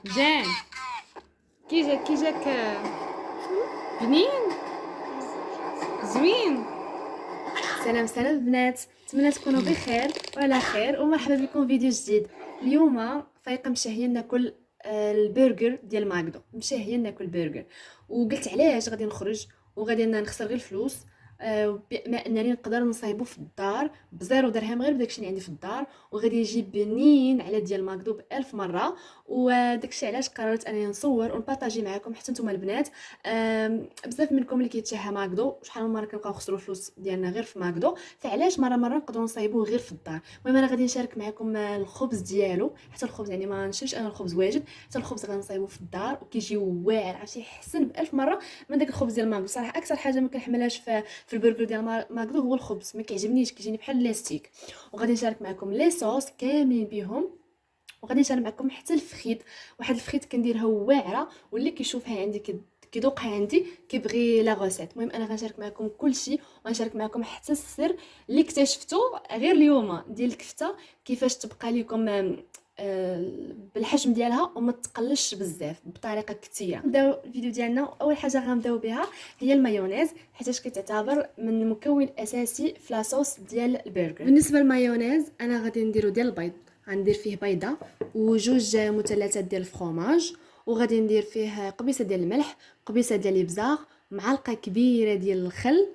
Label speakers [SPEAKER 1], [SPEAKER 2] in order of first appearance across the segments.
[SPEAKER 1] جان كي جاك بنين زوين. سلام سلام البنات، نتمنى تكونوا بخير وعلى خير ومرحبا بكم فيديو جديد. اليوم فايقه مشاهيه ناكل البرجر ديال ماكدو، مشاهيه ناكل برجر وقلت علاش غادي نخرج وغادي نخسر غير الفلوس، بما انني نقدر نصايبو في الدار بزيرو درهم غير بداكشي اللي عندي في الدار، وغادي يجي بنين على ديال ماكدو بألف مره. وداكشي علاش قررت انني نصور ونبارطاجي معكم حتى نتوما البنات. بزاف منكم اللي كيتشهى ماكدو، شحال من مره كنبقاو نخسروا الفلوس ديالنا غير في ماكدو، فعلاش مره نقدروا نصايبوه غير في الدار. المهم انا غادي نشارك معكم الخبز ديالو، حتى الخبز يعني ما نشريش انا الخبز واجد، حتى الخبز غنصايبوه في الدار وكيجي واعر، عرفتي يحسن بألف مره من داك الخبز ديال ماكدو. صراحه اكثر حاجه ما كنحملهاش في البرجر ديال ماكدو هو الخبز، ما كيعجبنيش، كيجيني بحال لاستيك. وغادي نشارك معكم لي صوص كاملين بهم، وغادي نشارك معكم حتى الفخيت، واحد الفخيت كنديرها واعره، واللي كيشوفها عندي كيذوقها عندي كيبغي لا غوسيت. المهم انا غنشارك معكم كلشي، وغنشارك معكم حتى السر اللي اكتشفتو غير اليوم ديال الكفته، كيفاش تبقى لكم بالحجم ديالها وما تقلش بزاف بطريقه كثيره. نبداو الفيديو ديالنا. اول حاجه غنبداو بها هي المايونيز، حيت كتعتبر من المكون الاساسي في لاصوص ديال البرجر. بالنسبه للمايونيز انا غادي نديرو ديال البيض، غندير فيه بيضه وجوج مثلثات ديال الفرomاج، وغادي ندير فيه قبيصه ديال الملح، قبيصه ديال الابزار، معلقه كبيره ديال الخل،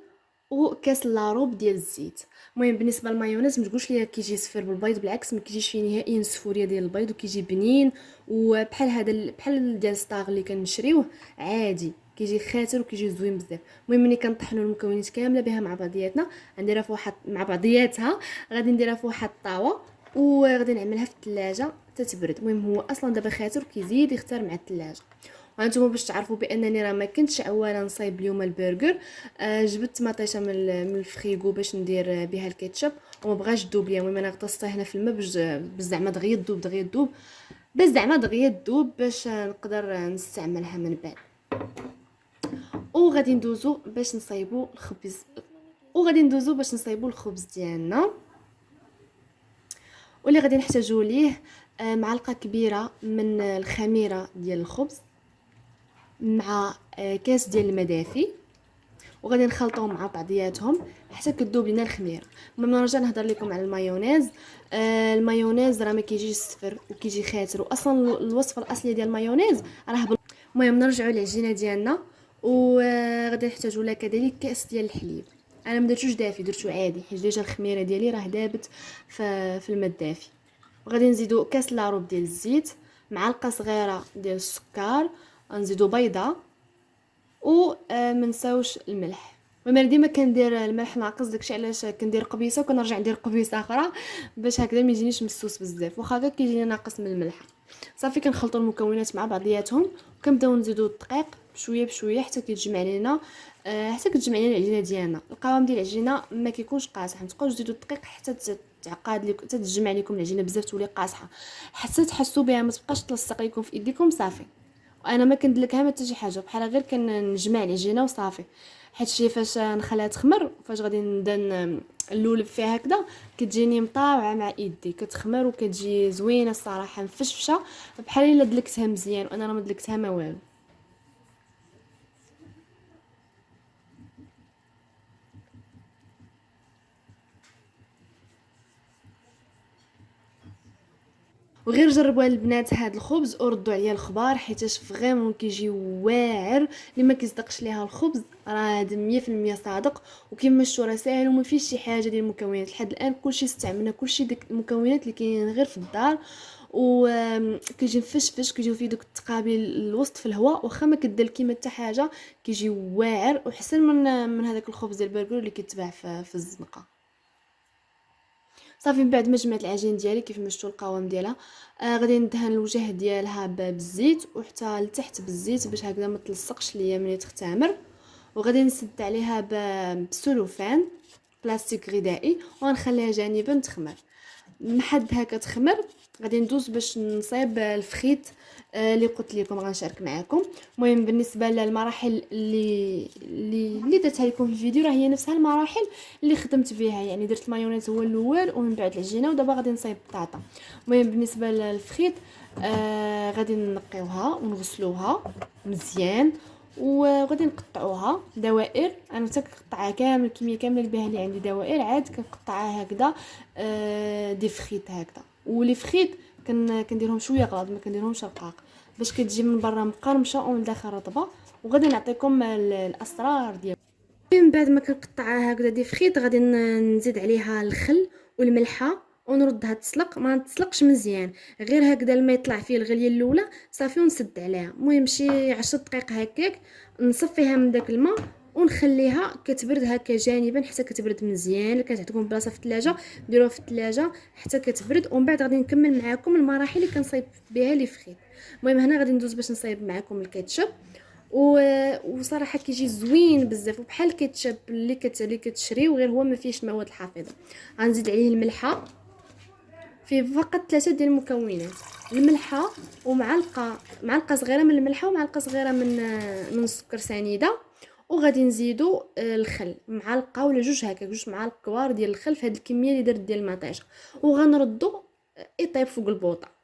[SPEAKER 1] وكاس لاروب ديال الزيت. المهم بالنسبه للمايونيز ما تقولش ليا كيجي صفر بالبيض، بالعكس ما كيجيش فيه نهائيا السفوريه ديال البيض، وكيجي بنين وبحال هذا بحال ديال ستاغ اللي كنشريوه عادي، كيجي خاتر وكيجي زوين بزاف. المهم ملي كنطحنوا المكونات كامله بها مع بعضياتنا، غنديرها في واحد مع بعضياتها، غادي نديرها في واحد الطاوه وغادي نعملها في الثلاجه تتبرد. المهم هو اصلا دابا خاتر وكيزيد يختار مع الثلاجه. وانتم باش تعرفوا بانني راه ما كنتش اولا نصايب اليوم البرجر، جبت مطيشه من الفريغو باش ندير بها الكيتشب وما بغاش تذوب ليا. المهم انا غطستها هنا في الماء باش زعما دغيا تذوب باش زعما دغيا تذوب باش نقدر نستعملها من بعد. وغادي ندوزو باش نصايبو الخبز ديالنا. واللي غادي نحتاجو ليه معلقه كبيره من الخميره ديال الخبز مع كاس ديال الماء دافي، وغادي نخلطوهم مع بعضياتهم حتى كتذوب لينا الخميره. المهم نرجع نهضر لكم على المايونيز. المايونيز راه ما كيجيش صفر وكيجي خاتر، واصلا الوصفه الاصليه ديال المايونيز راه المهم نرجعوا للعجينه ديالنا، وغادي نحتاجوا لها كذلك كاس ديال الحليب. انا ما درتوش دافي، درتو عادي حيت ديجا الخميره ديالي راه دابت في الماء الدافي. وغادي نزيدو كاس لاروب ديال الزيت، معلقه صغيره ديال السكر، نزيدو بيضه، و منساوش الملح. وما ديما كندير الملح ناقص، داكشي علاش كندير قبيصه وكنرجع ندير قبيصه اخرى باش هكذا ما يجينيش مسوس بزاف، واخا هكا كيجيني ناقص من الملح. صافي كنخلطوا المكونات مع بعضياتهم وكنبداو نزيدو الدقيق بشويه بشويه حتى كيتجمع لينا، حتى كتجمع لينا العجينه ديالنا. القوام ديال العجينه ما كيكونش قاصح، نتبقاو نزيدو الدقيق حتى تعقد لكم، حتى تجمع لكم العجينه بزاف تولي قاصحه، حتى تحسوا بها ما تبقاش تلصق لكم في ايديكم. صافي وانا ما كندلكها ما حتى شي حاجه، بحال غير كنجمع العجينه وصافي. حيت شي فاش نخليها تخمر، فاش غادي نبدا نلولب فيها هكذا كتجيني مطاوعه مع يدي، كتخمر وكتجي زوينه الصراحه، مفشفشه بحال الا دلكتها مزيان، وانا راه ما دلكتها ما والو. وغير جربوا البنات هاد الخبز وردوا عليا الخبار، حيتاش فريمون كيجي واعر. اللي ما كيصدقش ليها الخبز راه هذا 100% صادق، وكما شفتوا راه ساهل وما فيش شي حاجه ديال المكونات. لحد الان كلشي استعملنا كلشي داك المكونات اللي كاينين غير في الدار، وكيجي مفشفش، كيجيو فيه دوك التقابيل الوسط في الهواء، واخا ما كدير كيما حتى حاجه كيجي واعر وحسن من هذاك الخبز ديال البرجر اللي كيتباع في الزنقه. صافي من بعد ما جمعت العجين ديالي كيف ما شفتوا القوام ديالها، غادي ندهن الوجه ديالها بالزيت وحتى لتحت بالزيت باش هكذا ما تلصقش ليا ملي تختمر. وغادي نسد عليها بسلوفان بلاستيك غذائي ونخليها جانبا تخمر. لحد هكا تخمر غادي ندوز باش نصايب الفخيت اللي قلت لكم غنشارك معكم. المهم بالنسبه للمراحل اللي درتها لكم في الفيديو راه هي نفسها المراحل اللي خدمت بها، يعني درت المايونيز هو الاول ومن بعد العجينه ودابا غادي نصايب البطاطا. المهم بالنسبه للفخيت غادي نقيوها ونغسلوها مزيان، وغادي نقطعوها دوائر. انا حتى كنقطعها كامل الكميه كامله اللي بها لي عندي دوائر، عاد كنقطعها هكذا دي فخيت هكذا. ولي فخيت كنديرهم شويه غلاظ، ما كنديرهمش رقاق، باش كتجي من برا مقرمشه ومن الداخل رطبه. وغادي نعطيكم الاسرار ديال من بعد ما كنقطعها هكذا دي فخيت. غادي نزيد عليها الخل والملحه ونردها تسلق، ما تسلقش مزيان، غير هكذا الماء يطلع فيه الغليه الاولى صافي ونسد عليها. المهم شي 10 دقائق هكاك نصفيها من داك الماء ونخليها كتبرد هكا جانبا حتى كتبرد مزيان. كتعطيكم بلاصه في الثلاجه ديروها في الثلاجه حتى كتبرد. ومن بعد غادي نكمل معكم المراحل اللي كنصايب بها لي فخيت. المهم هنا غادي ندوز باش نصايب معكم الكاتشب. وصراحه كيجي زوين بزاف، وبحال الكاتشب اللي كتشريو، غير هو ما فيهش المواد الحافظه. غنزيد عليه الملحه، فيه فقط 3 ديال المكونات: الملحه معلقه صغيره من الملحه ومعلقه صغيره من السكر سنيده. وغادي نزيدو الخل معلقه ولا جوج هكا، جوج معالق كبار ديال الخل في هذه الكميه اللي درت ديال المطيشه. وغنردو يطيب فوق البوطه.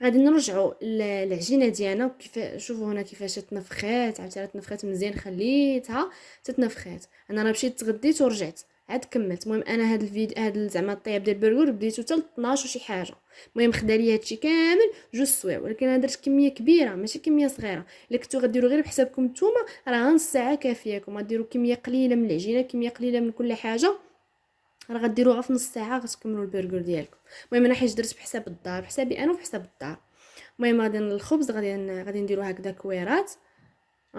[SPEAKER 1] غادي نرجعوا العجينه ديالنا. كيف شوفوا هنا كيفاش تنفخات، عاوتاني تنفخات مزيان، خليتها تتنفخات. انا راه مشيت تغديت ورجعت عاد كملت. المهم انا هذا الفيديو هذا زعما الطياب ديال البرغور بديتو حتى 12 وشي حاجه. المهم خدا لي هادشي كامل 2 سوايع، ولكن انا درت كميه كبيره ماشي كميه صغيره. الا كنتو غديروا غير بحسابكم نتوما راه نص ساعه كافياكم. غديروا كميه قليله من العجينه، كميه قليله من كل حاجه، راه غديروها في نص ساعه غتكملوا البرغور ديالكم. المهم انا حيت درت بحساب الدار، بحسابي انا وبحساب الدار. المهم غادي الخبز غادي نديرو هكذا كويرات.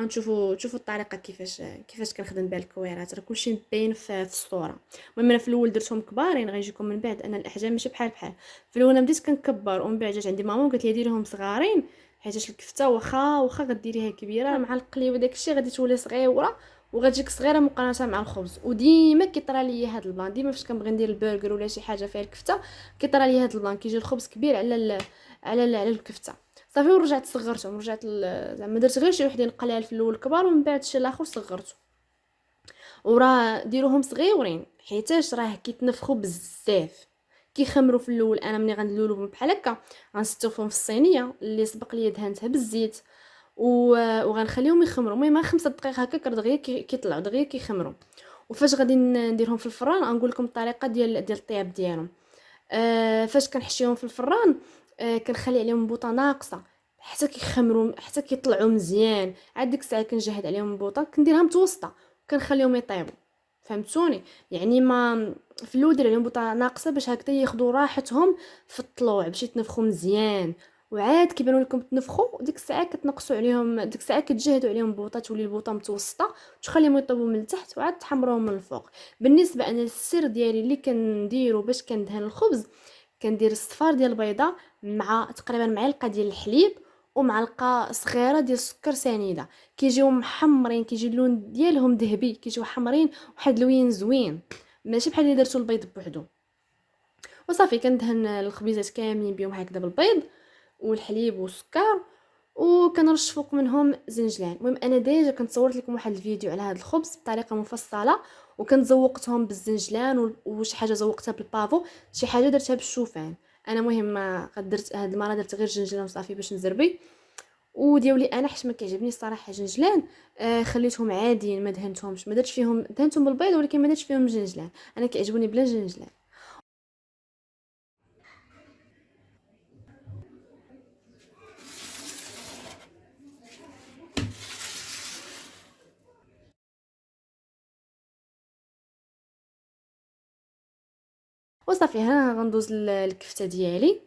[SPEAKER 1] تشوفوا الطريقه كيفاش كنخدم بها الكويرات، راه كلشي مبين في الصوره. المهم انا في الاول درتهم كبارين، غيجيكم من بعد انا الاحجام ماشي بحال. في الاول انا بديت كنكبر، ومن بعد جات عندي ماما وقالت لي ديريهم صغارين، حيت الكفته واخا غديريها كبيره مع القلي وداكشي غادي تولي صغيره وغتجيك صغيره مقارنه مع الخبز. وديما كيطرى لي هذا البلان، ديما فاش كنبغي ندير البرغر ولا شي حاجه فيها الكفته كيطرى لي هذا البلان، كيجي الخبز كبير على الكفته. صافي ورجعت صغرتهم، زعما درت غير شي وحدين قلال في الاول كبار، ومن بعد الشيء الاخر صغرته. وراه ديروهم صغيورين حيتاش راه كيتنفخوا بزاف، كيخمروا في الاول. انا ملي غندلولهم بحال هكا غنستوفهم في الصينيه اللي سبق لي دهنتها بالزيت وغنخليهم يخمروا. المهم 5 دقائق هكا دغيا كيطلعوا دغيا كيخمروا. وفاش غادي نديرهم في الفران غنقول لكم الطريقه ديال الطياب ديالهم. فاش كنحشيهم في الفران كنخلي عليهم بوطه ناقصه حتى كيخمروا حتى كيطلعوا مزيان. عاد ديك الساعه كنجهد عليهم بوطه كنديرها متوسطه وكنخليهم يطيبوا. فهمتوني؟ يعني ما في الاول دير عليهم بوطه ناقصه باش هكذا ياخذوا راحتهم في الطلوع باش يتنفخوا مزيان. وعاد كيبانوا لكم تنفخوا ديك الساعه كتنقصوا عليهم، ديك الساعه كتجهدوا عليهم بوطه تولي البوطه متوسطه وتخليهم يطيبوا من التحت وعاد تحمروهم من الفوق. بالنسبه انا السر ديالي اللي كنديرو باش كندهن الخبز، كندير الصفار ديال البيضه مع تقريبا معلقه ديال الحليب ومعلقه صغيره ديال السكر سنيده. كيجيو محمرين، كيجي اللون ديالهم ذهبي، كيجيو حمرين واحد اللون زوين، ماشي بحال اللي درتو البيض بوحدو. وصافي كندهن الخبيزات كاملين بهم هكذا بالبيض والحليب والسكر، وكنرش فوق منهم زنجلان. المهم انا ديجا كنت صورت لكم واحد الفيديو على هذا الخبز بطريقه مفصله، وكنت زوقتهم بالزنجلان وشي حاجه زوقتها بالبافو، شي حاجه درتها بالشوفان. انا مهم ما قدرت هاد المره درت غير زنجلان وصافي باش نزربي. وديولي انا حيت ما كيعجبني الصراحه جنجلان خليتهم عاديين ما دهنتهمش، ما درتش فيهم، دهنتهم بالبيض ولكن ما درتش فيهم جنجلان. انا كيعجبوني بلا جنجلان. وصافي هنا غندوز الكفته ديالي،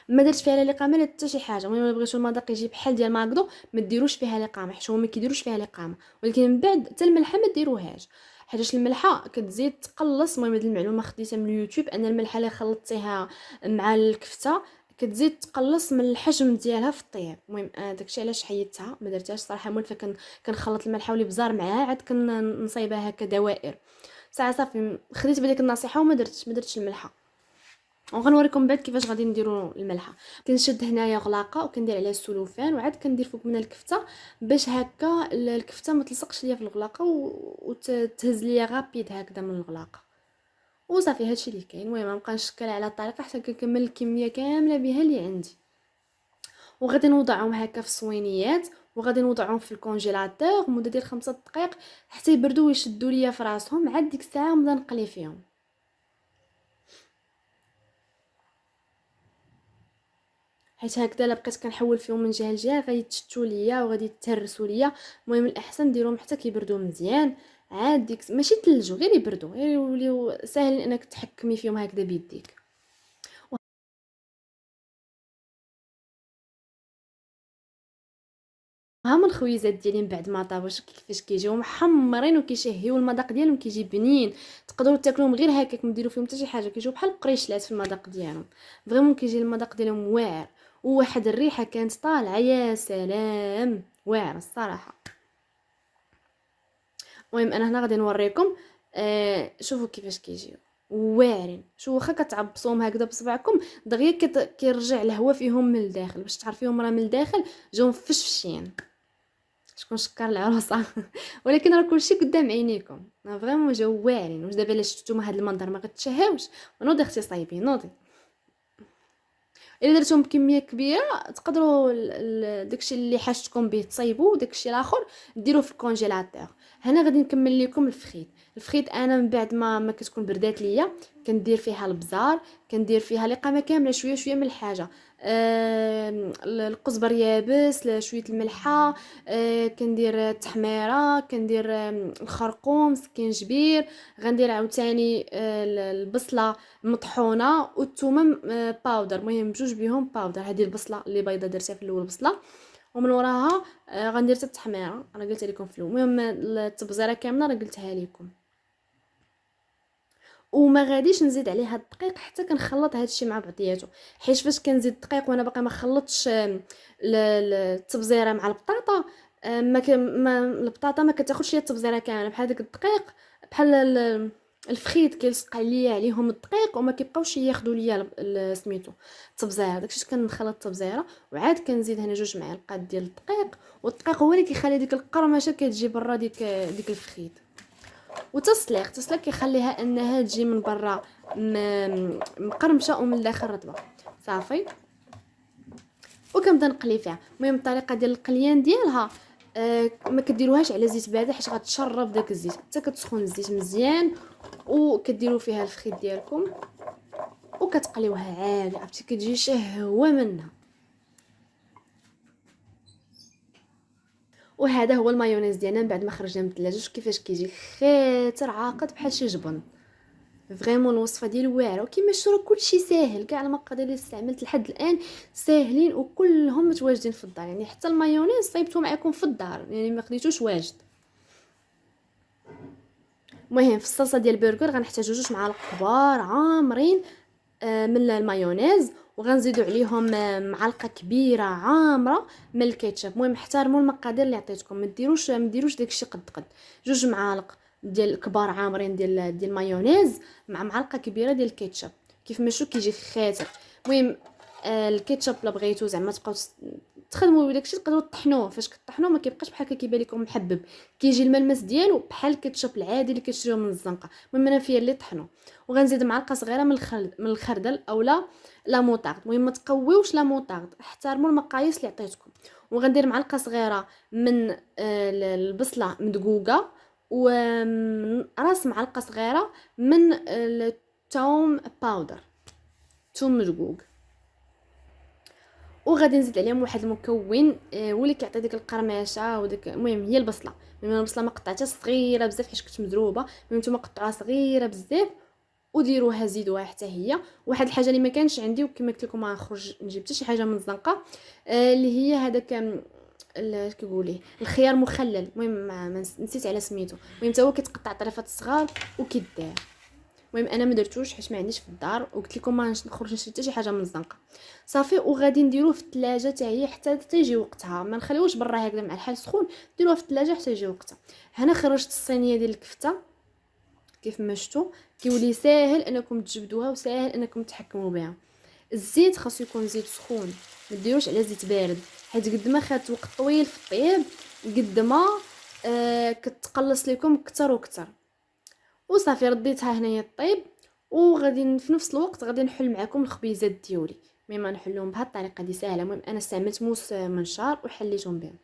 [SPEAKER 1] ما درت فيها لا لقامه لا حتى شي حاجه. المهم بغيتو المذاق يجي بحال ديال ماكدو ما ديروش فيها لقامه حيت هما ما كيديروش فيها لقامه. ولكن من بعد حتى الملحه ما ديروهاش حيت الملحه كتزيد تقلص. المهم هذه المعلومه خديتها من اليوتيوب ان الملحه اللي خلطتيها مع الكفته كتزيد تقلص من الحجم ديالها في الطياب. المهم داكشي علاش حيدتها ما درتهاش صراحه. مول كنخلط الملحه والابزار معاها عاد كنصايبها هكا دوائر. ساعه صافي خديت بهذيك النصيحه وما درتش الملحه. وغنوريكم بعد كيفاش غادي نديروا الملحه. كنشد هنايا غلاقه وكندير عليها السلوفان وعاد كندير فوق منها الكفته باش هكا الكفته ما تلصقش ليا في الغلاقه وتهز ليا غابيد هكذا من الغلاقه. وصافي هادشي اللي كاين. المهم ما بقاش نشكل على الطريقه حتى كنكمل الكميه كامله بها اللي عندي. وغادي نوضعهم هكا في الصوينيات، وغادي نوضعهم في الكونجيلاتور مده ديال 5 دقائق حتى يبردوا ويشدوا ليا في راسهم. عاد ديك الساعه نبدا نقلي فيهم. حيت هكذا الا بقيت كنحول فيهم من جهه لجهه غادي يتشتوا ليا وغادي يتهرسوا ليا. المهم الاحسن ديرهم حتى كيبردوا مزيان. عاد ديك ماشي تلجوا، غير يبردوا، غير يوليو ساهلين انك تحكمي فيهم هكذا بيديك. هما الخويزات ديالي من بعد ما طابوا شوف كيفاش كيجيو محمرين وكيشهيو، المذاق ديالهم كيجي بنين. تقدروا تاكلوهم غير هكاك، ما ديروا فيهم حتى شي حاجه، كيجيو بحال القريشلات في المذاق ديالهم. فريمون كيجي المذاق ديالهم واعر، وواحد الريحه كانت طالعه يا سلام، واعر الصراحه. المهم انا هنا غادي نوريكم. شوفوا كيفاش كيجيو واعرين. شو واخا كتعبصوهم هكذا بصبعكم دغيا كيرجع الهواء فيهم من الداخل، باش تعرفيهم راه من الداخل جاو مفشفشين. شكون شكر العروسه ولكن راه كلشي قدام عينيكم، فريمون جاو واعرين. واش دابا الا شفتوما هاد المنظر ما غتشهاوش؟ نوضي اختي صايبي نوضي. الا درتهم بكميه كبيره تقدروا داكشي اللي حاجتكم به تصايبوا، وداكشي الاخر ديروه في الكونجيلاتور. هنا غادي نكمل لكم الفخيت. الفخيت انا من بعد ما كتكون بردات ليا كندير فيها البزار، كندير فيها القامه كامله، شويه شويه من الحاجه. القزبر يابس، شويه الملحه. كندير التحميره، كندير الخرقوم، سكينجبير. غندير عاوتاني البصله مطحونه والثومه باودر. المهم بجوج بيهم باودر. هذه البصله اللي بيضه درتها في الاول بصله، ومن وراها غندير حتى التحميره انا قلت لكم في الاول. المهم التبزيره كامله راه قلتها لكم. وما غاديش نزيد عليها الدقيق حتى كنخلط هادشي مع بعضياتو، حيت فاش كنزيد الدقيق وانا باقي ما خلطتش التبزيره مع البطاطا، ما البطاطا ما كتاخذش هي التبزيره كامله بحال داك الدقيق، بحال الفخيت كيلصق عليهم الدقيق وما كيبقاوش ياخذوا ليا سميتو التبزيره. داكشي كنخلط التبزيره وعاد كنزيد هنا 2 معالق ديال الدقيق، والدقيق هو اللي كيخلي ديك القرمشه كتجي برا ديك الفخيت. وتصليق كيخليها انها تجي من برا مقرمشه ومن الداخل رطبه صافي. وكنبدا نقلي فيها. المهم الطريقه ديال القليان ديالها ما كديروهاش على زيت بارد حيت غتشرب داك الزيت، حتى كتسخن الزيت مزيان وكديروا فيها الفخيت ديالكم وكتقليوها عادي. عرفتي كتجي شهوه منها. وهذا هو المايونيز ديالنا من بعد ما خرجنا من الثلاجه. شوف كيفاش كيجي خاطر عاقد بحال شي جبن. فريمون الوصفه ديالو واعره، وكما شفتوا كلشي ساهل. كاع المقادير اللي استعملت لحد الان ساهلين وكلهم متواجدين في الدار. يعني حتى المايونيز صايبته معكم في الدار، يعني ما خديتوش واجد. المهم في الصلصه ديال البرغر غنحتاجو 2 معالق كبار عامرين من المايونيز، وغنزيدوا عليهم معلقه كبيره عامره من الكاتشب. المهم احترموا المقادير اللي عطيتكم، ما ديروش داكشي قد 2 معالق ديال كبار عامرين ديال المايونيز مع معلقه كبيره ديال الكاتشب. كيف ما شفتوا كيجي خاطر. المهم الكاتشب لا بغيتو زعما تبقاو تخدموا بداكشي تقدروا تطحنوه. فاش كطحنوه ما كيبقاش بحال هكا كيبان لكم محبب، كيجي الملمس ديالو بحال الكاتشب العادي اللي كتشريوه من الزنقه. المهم انا فيا اللي طحنوا. وغنزيد معلقه صغيره من الخردل اولا لا موطارد. المهم ما تقويوش لا موطارد، احترموا المقاييس اللي عطيتكم. وغندير معلقه صغيره من البصله مدقوقه، وراس معلقه صغيره من الثوم باودر، ثوم مدقوق. وغادي نزيد عليهم واحد المكون واللي كيعطي ديك القرمشه وديك. المهم هي البصله. المهم البصله ما قطعتها صغيره بزاف حيت كنت مضروبه. المهم نتوما قطعوها صغيره بزاف وديروها زيدوها حتى هي. واحد الحاجه اللي ما كانش عندي وكما قلت لكم ما نخرج نجيب حتى شي حاجه من الزنقه، اللي هي هذاك كيقوليه الخيار مخلل. المهم ما نسيت على سميتو. المهم حتى هو كيتقطع طريفات صغار وكيدار. المهم انا ما درتوش حيت ما عنديش في الدار، وقلت لكم ما نخرج نشري حتى شي حاجه من الزنقه صافي. وغادي نديروه في الثلاجه حتى هي حتى يجي وقتها، ما نخليوش برا هكذا مع الحال سخون، ديروها في الثلاجه حتى يجي وقتها. هنا خرجت الصينيه ديال الكفته كيف ما شفتوا كيولي ساهل انكم تجبدوها وساهل انكم تحكموا بها. الزيت خاصو يكون زيت سخون، ما ديروش على زيت بارد حيت قد ما خدت وقت طويل في الطياب قد ما كتقلص لكم اكثر واكثر. وصافي رديتها هنايا الطيب. وغادي في نفس الوقت غادي نحل معكم الخبيزات ديالي ما نحلهم بهذه الطريقه دي سهله. المهم انا استعملت موس منشار وحليتهم بهم.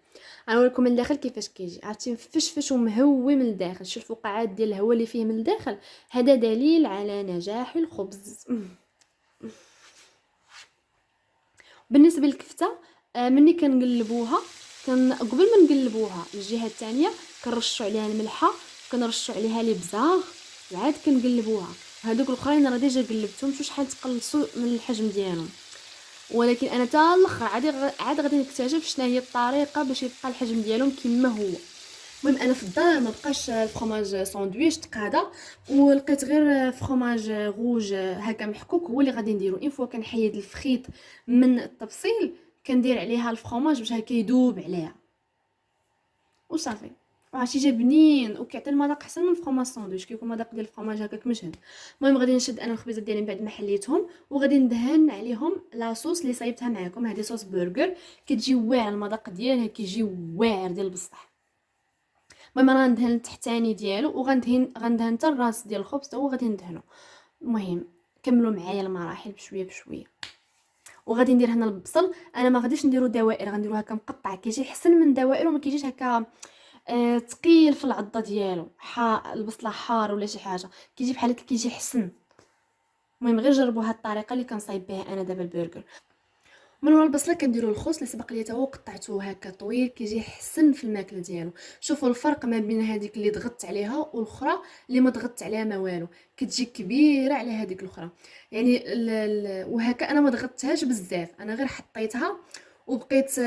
[SPEAKER 1] غنوريكم من الداخل كيفاش كيجي، عرفتي مفشفش ومهوي من الداخل. شوف الفقاعات ديال الهواء اللي فيه من الداخل، هذا دليل على نجاح الخبز. بالنسبه للكفته، مني كنقلبوها، قبل ما نقلبوها الجهه الثانيه كنرشوا عليها الملحه، كنرشوا عليها لي بزاغ، وعاد كنقلبوها. هذوك الاخرين راه ديجا قلبتهم، شوف شحال تقلصوا من الحجم ديالهم. ولكن انا تا الاخر عاد غادي نكتشف شنو هي الطريقه باش يبقى الحجم ديالهم كما هو. المهم انا في الدار ما بقاش الفرomاج ساندويتش تقادا، ولقيت غير فرomاج غوج هكا محكوك هو اللي غادي نديرو. اين فوا كنحيد الفخيط من التبصيل كندير عليها الفرomاج باش هكا يذوب عليها وصافي. وعرفتي جا بنين وكيعطي المذاق احسن من الفرomاج ساندويتش، كيكون المذاق ديال الفرomاج هكاك مشهد. المهم غادي نشد انا الخبيزات ديالي من بعد ما حليتهم، وغادي ندهن عليهم لاصوص اللي صايبتها معكم. هذه صوص برجر كتجي واعره، المذاق ديالها كيجي واعر ديال بصح. المهم انا غندهن التحتاني ديالو، غندهن حتى الراس ديال الخبز حتى هو غادي ندهنو. المهم كملوا معايا المراحل بشويه بشويه. وغادي ندير هنا البصل، انا ما غاديش نديرو دوائر، غنديرو هكا مقطع، كيجي احسن من دوائر وما كيجيش هكا ثقيل في العضه ديالو، البصله حار ولا شي حاجه، كيجي بحال هكا كيجي حسن. المهم غير جربوا هاد الطريقه اللي كنصايب بها انا دابا البرجر. من ورا البصله كنديروا الخوص اللي سبق لي تا هو قطعته هكا طويل، كيجي حسن في الماكله ديالو. شوفوا الفرق ما بين هذيك اللي ضغطت عليها والاخرى اللي ما ضغطت عليها ما والو، كتجي كبيره على هذيك الاخرى. يعني وهكا انا ما ضغطتهاش بزاف، انا غير حطيتها وبقيت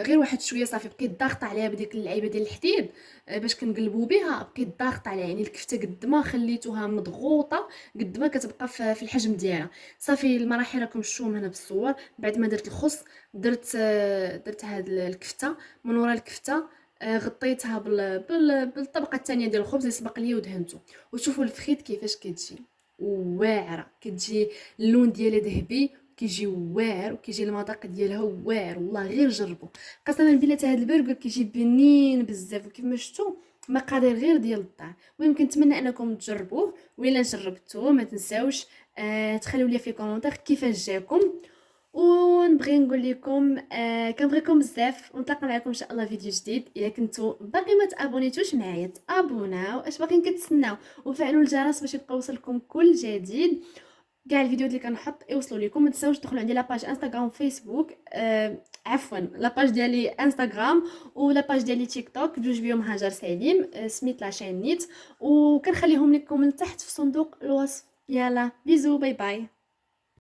[SPEAKER 1] غير واحد شويه صافي، بقيت ضاغطه عليها بديك اللعيبه ديال الحديد باش كنقلبوا بها، بقيت ضاغطه عليها. يعني الكفته قد ما خليتوها مضغوطه قد ما كتبقى في الحجم ديالها. صافي المراحل راكم شفتوهم هنا بالصور. بعد ما درت الخص درت هاد الكفته. من ورا الكفته غطيتها بالطبقه الثانيه ديال الخبز اللي سبق لي ودهنته. وشوفوا الفخيت كيفاش كتجي واعره، كتجي اللون ديالها ذهبي، كيجي واعر وكيجي المذاق ديالها واعر. والله غير جربوا، قسما بالله هذا البرجر كيجي بنين بزاف. وكيف ما شفتوا مقادير غير ديال الدار. ويمكن نتمنى انكم تجربوه، وإلا جربتوه ما تنساوش تخليو لي في كومونتير كيفاش جاكم. ونبغي نقول لكم كنبغيكم بزاف، ونتلاقى معكم ان شاء الله فيديو جديد. الا كنتو باقي ما تابونيتوش معايا تابوناو، اش باقيين كتسناو، وفعلوا الجرس باش يبقى يوصلكم كل جديد. كاع الفيديوهات اللي كنحط يوصلوا لكم. ما تنساوش تدخلوا عندي لاباج انستغرام وفيسبوك، عفوا لاباج ديالي انستغرام ولاباج ديالي تيك توك، بجوج بيهم هاجر سليم، سميت لاشين نيت. وكنخليهم لكم من تحت في صندوق الوصف. يلا بيزو، باي باي.